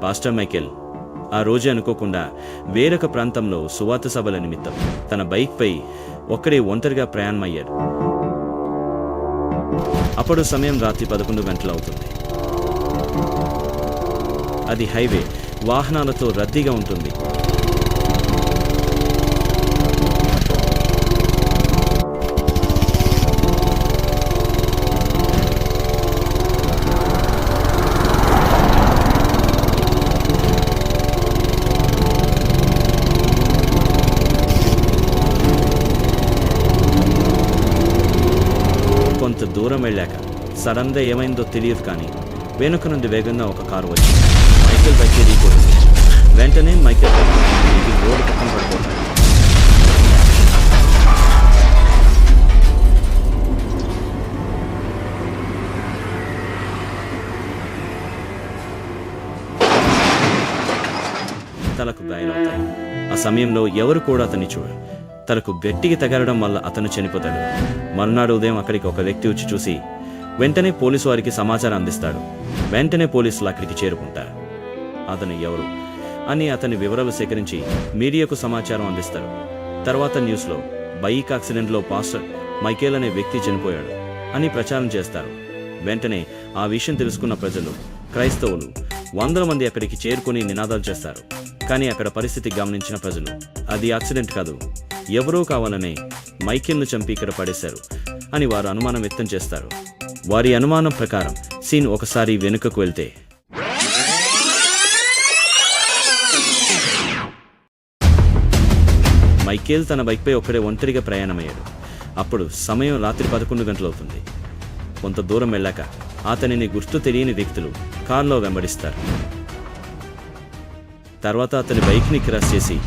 Pastor Michael ఆ రోజు అనుకోకుండా వేరొక ప్రాంతంలో సువార్త సభల నిమిత్తం తన బైక్పై ఒక్కడే ఒంటరిగా ప్రయాణమయ్యాడు. అప్పుడు సమయం రాత్రి 11 గంటలు అవుతుంది. అది హైవే, వాహనాలతో రద్దీగా ఉంటుంది. కొంత దూరం వెళ్ళాక సడన్గా ఏమైందో తెలియదు, కానీ వెనుక నుండి వేగంగా ఒక కారు వచ్చి మైకేల్ బైక్ ఢీకొట్టింది. వెంటనే మైకేల్ రోడ్డు పక్కన పడిపోతాడు. తలకు గాయాలవుతాయి. ఆ సమయంలో ఎవరు కూడా అతన్ని చూడరు. తలకు గట్టిగా తగలడం వల్ల అతను చనిపోతాడు. మరునాడు ఉదయం అక్కడికి ఒక వ్యక్తి వచ్చి చూసి వెంటనే పోలీసు వారికి సమాచారం అందిస్తాడు. వెంటనే పోలీసులు అక్కడికి చేరుకుంటారు. అతను ఎవరు అని అతని వివరాలు సేకరించి మీడియాకు సమాచారం అందిస్తారు. తర్వాత న్యూస్లో బైక్ యాక్సిడెంట్లో పాస్టర్ మైకేల్ అనే వ్యక్తి చనిపోయాడు అని ప్రచారం చేస్తారు. వెంటనే ఆ విషయం తెలుసుకున్న ప్రజలు, క్రైస్తవులు 100 మంది అక్కడికి చేరుకుని నినాదాలు చేస్తారు. కానీ అక్కడ పరిస్థితి గమనించిన ప్రజలు అది యాక్సిడెంట్ కాదు, ఎవరో కావాలనే మైకేల్ను చంపి ఇక్కడ పడేశారు అని వారు అనుమానం వ్యక్తం చేస్తారు. వారి అనుమానం ప్రకారం సీన్ ఒకసారి వెనుకకు వెళ్తే మైకేల్ తన బైక్పై ఒక్కడే ఒంటరిగా ప్రయాణమయ్యాడు. అప్పుడు సమయం రాత్రి 11 గంటలు అవుతుంది. కొంత దూరం వెళ్ళాక అతనిని గుర్తు తెలియని వ్యక్తులు కారులో వెంబడిస్తారు. తర్వాత అతని బైక్ని క్రాష్ చేసి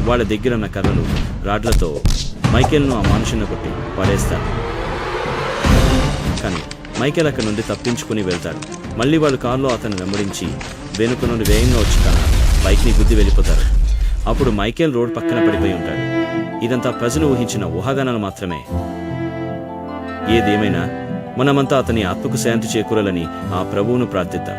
వాళ్ళ దగ్గర ఉన్న కర్రలు, రాడ్లతో మైకేల్ను ఆ మనుషుని కొట్టి పడేస్తారు. కానీ మైకేల్ అక్కడి నుండి తప్పించుకుని వెళ్తాడు. మళ్ళీ వాళ్ళు కారులో అతను వెంబడించి వెనుక నుండి వేగంగా వచ్చి తన బైక్ని గుద్ది వెళ్ళిపోతారు. అప్పుడు మైకేల్ రోడ్ పక్కన పడిపోయి ఉంటాడు. ఇదంతా ప్రజలు ఊహించిన ఊహాగానాలు మాత్రమే. ఏదేమైనా మనమంతా అతని ఆత్మకు శాంతి చేకూరాలని ఆ ప్రభువును ప్రార్థిద్దాం.